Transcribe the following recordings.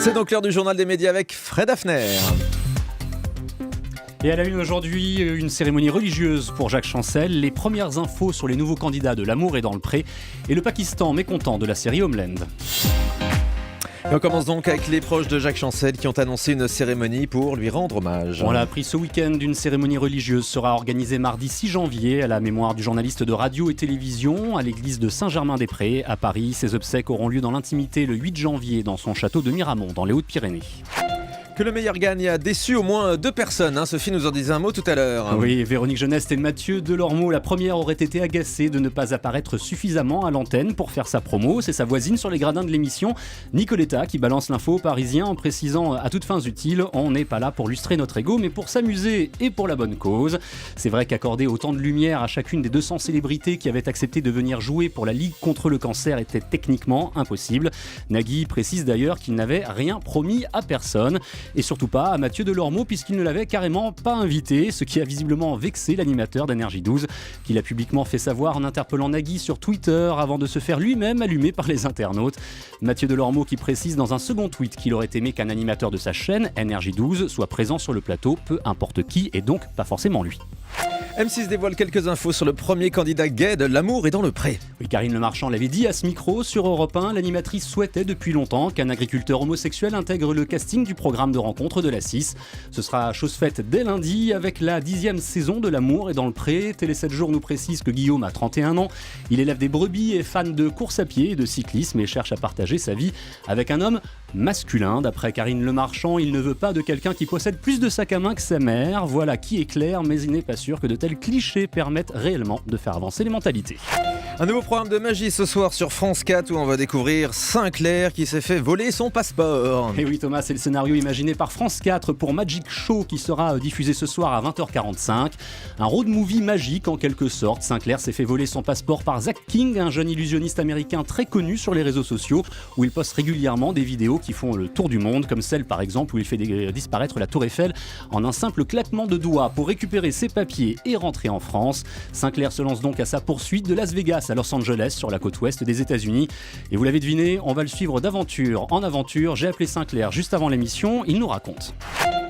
C'est donc l'heure du journal des médias avec Fred Hafner. Et à la une aujourd'hui, une cérémonie religieuse pour Jacques Chancel, les premières infos sur les nouveaux candidats de L'amour est dans le pré et le Pakistan mécontent de la série Homeland. Et on commence donc avec les proches de Jacques Chancel qui ont annoncé une cérémonie pour lui rendre hommage. On l'a appris ce week-end, une cérémonie religieuse sera organisée mardi 6 janvier à la mémoire du journaliste de radio et télévision à l'église de Saint-Germain-des-Prés à Paris. Ses obsèques auront lieu dans l'intimité le 8 janvier dans son château de Miramont dans les Hautes-Pyrénées. Que le meilleur gagne a déçu au moins 2 personnes. Sophie nous en disait un mot tout à l'heure. Oui, Véronique Jeunesse et Mathieu Delormeau, la première aurait été agacée de ne pas apparaître suffisamment à l'antenne pour faire sa promo. C'est sa voisine sur les gradins de l'émission, Nicoletta, qui balance l'info aux Parisiens en précisant à toutes fins utiles: on n'est pas là pour lustrer notre ego, mais pour s'amuser et pour la bonne cause. C'est vrai qu'accorder autant de lumière à chacune des 200 célébrités qui avaient accepté de venir jouer pour la Ligue contre le cancer était techniquement impossible. Nagui précise d'ailleurs qu'il n'avait rien promis à personne. Et surtout pas à Mathieu Delormeau puisqu'il ne l'avait carrément pas invité, ce qui a visiblement vexé l'animateur d'Énergie 12 qui l'a publiquement fait savoir en interpellant Nagui sur Twitter avant de se faire lui-même allumer par les internautes. Mathieu Delormeau qui précise dans un second tweet qu'il aurait aimé qu'un animateur de sa chaîne, Énergie 12, soit présent sur le plateau, peu importe qui, et donc pas forcément lui. M6 dévoile quelques infos sur le premier candidat gay de L'amour est dans le pré. Oui, Karine Le Marchand l'avait dit à ce micro sur Europe 1, l'animatrice souhaitait depuis longtemps qu'un agriculteur homosexuel intègre le casting du programme de rencontre de la 6. Ce sera chose faite dès lundi avec la 10e saison de L'amour est dans le pré. Télé 7 jours nous précise que Guillaume a 31 ans, il élève des brebis, est fan de course à pied et de cyclisme et cherche à partager sa vie avec un homme masculin. D'après Karine Le Marchand, il ne veut pas de quelqu'un qui possède plus de sac à main que sa mère. Voilà qui est clair, mais il n'est pas sûr que de tels clichés permettent réellement de faire avancer les mentalités. Un nouveau programme de magie ce soir sur France 4 où on va découvrir Sinclair qui s'est fait voler son passeport. Et oui Thomas, c'est le scénario imaginé par France 4 pour Magic Show qui sera diffusé ce soir à 20h45. Un road movie magique en quelque sorte. Sinclair s'est fait voler son passeport par Zach King, un jeune illusionniste américain très connu sur les réseaux sociaux où il poste régulièrement des vidéos qui font le tour du monde, comme celle par exemple où il fait disparaître la tour Eiffel en un simple claquement de doigts pour récupérer ses papiers et rentrer en France. Sinclair se lance donc à sa poursuite de Las Vegas à Los Angeles sur la côte ouest des États-Unis. Et vous l'avez deviné, on va le suivre d'aventure en aventure. J'ai appelé Sinclair juste avant l'émission, il nous raconte.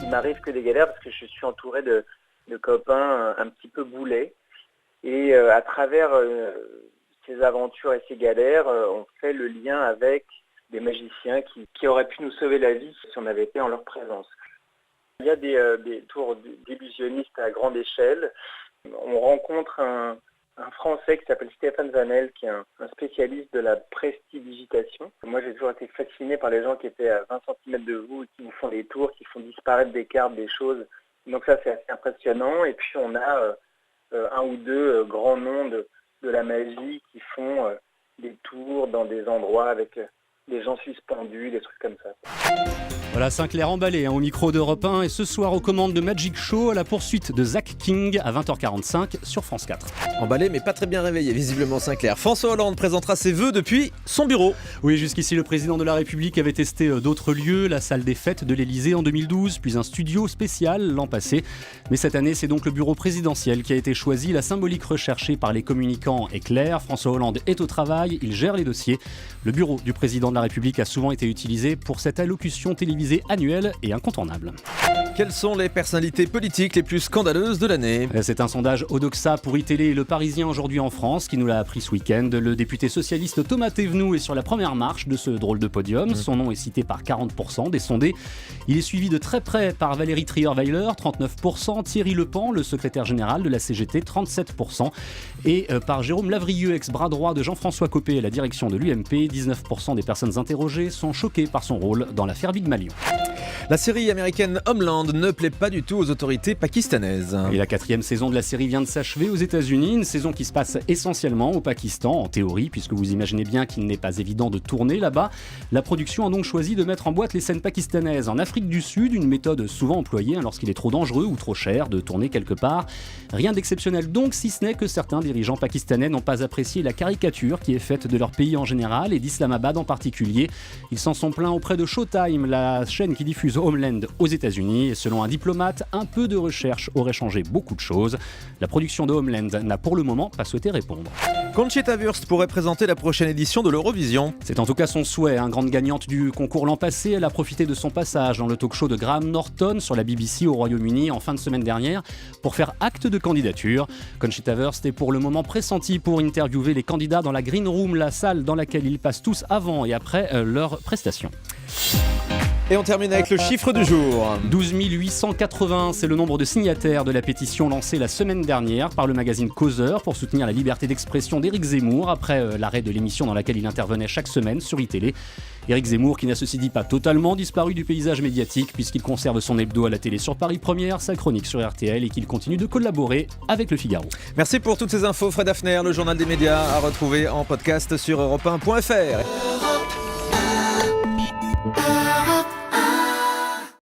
Il m'arrive que des galères parce que je suis entouré de copains un petit peu boulets. Et à travers ces aventures et ces galères, on fait le lien avec des magiciens qui auraient pu nous sauver la vie si on avait été en leur présence. Il y a des tours d'illusionnistes à grande échelle. On rencontre un Français qui s'appelle Stéphane Vanel, qui est un spécialiste de la prestidigitation. Moi, j'ai toujours été fasciné par les gens qui étaient à 20 cm de vous, qui vous font des tours, qui font disparaître des cartes, des choses. Donc ça, c'est assez impressionnant. Et puis, on a un ou deux grands noms de la magie qui font des tours dans des endroits avec des gens suspendus, des trucs comme ça. Voilà Sinclair emballé au micro d'Europe 1 et ce soir aux commandes de Magic Show à la poursuite de Zach King à 20h45 sur France 4. Emballé mais pas très bien réveillé visiblement Sinclair. François Hollande présentera ses vœux depuis son bureau. Oui, jusqu'ici le président de la République avait testé d'autres lieux, la salle des fêtes de l'Élysée en 2012, puis un studio spécial l'an passé. Mais cette année, c'est donc le bureau présidentiel qui a été choisi. La symbolique recherchée par les communicants est claire. François Hollande est au travail, il gère les dossiers. Le bureau du président de la République a souvent été utilisé pour cette allocution télévisée annuelle et incontournable. Quelles sont les personnalités politiques les plus scandaleuses de l'année ? C'est un sondage Odoxa pour iTélé et Le Parisien aujourd'hui en France qui nous l'a appris ce week-end. Le député socialiste Thomas Thévenoud est sur la première marche de ce drôle de podium. Son nom est cité par 40% des sondés. Il est suivi de très près par Valérie Trierweiler, 39%, Thierry Lepan, le secrétaire général de la CGT, 37%, et par Jérôme Lavrieux, ex-bras droit de Jean-François Copé à la direction de l'UMP. 19% des personnes interrogées sont choquées par son rôle dans l'affaire Big Malion. La série américaine Homeland ne plaît pas du tout aux autorités pakistanaises. Et la 4e saison de la série vient de s'achever aux États-Unis, une saison qui se passe essentiellement au Pakistan, en théorie, puisque vous imaginez bien qu'il n'est pas évident de tourner là-bas. La production a donc choisi de mettre en boîte les scènes pakistanaises en Afrique du Sud, une méthode souvent employée lorsqu'il est trop dangereux ou trop cher de tourner quelque part. Rien d'exceptionnel donc, si ce n'est que certains dirigeants pakistanais n'ont pas apprécié la caricature qui est faite de leur pays en général et d'Islamabad en particulier. Ils s'en sont plaints auprès de Showtime, la chaîne qui diffuse Homeland aux États-Unis. et selon un diplomate, un peu de recherche aurait changé beaucoup de choses. La production de Homeland n'a pour le moment pas souhaité répondre. Conchita Wurst pourrait présenter la prochaine édition de l'Eurovision. C'est en tout cas son souhait. Grande gagnante du concours l'an passé, elle a profité de son passage dans le talk-show de Graham Norton sur la BBC au Royaume-Uni en fin de semaine dernière pour faire acte de candidature. Conchita Wurst est pour le moment pressentie pour interviewer les candidats dans la Green Room, la salle dans laquelle ils passent tous avant et après leur prestation. Et on termine avec le chiffre du jour. 12 880, c'est le nombre de signataires de la pétition lancée la semaine dernière par le magazine Causeur pour soutenir la liberté d'expression d'Éric Zemmour après l'arrêt de l'émission dans laquelle il intervenait chaque semaine sur iTélé. Éric Zemmour qui n'a ceci dit pas totalement disparu du paysage médiatique puisqu'il conserve son hebdo à la télé sur Paris Première, sa chronique sur RTL et qu'il continue de collaborer avec Le Figaro. Merci pour toutes ces infos, Fred Hafner, le journal des médias à retrouver en podcast sur europe1.fr.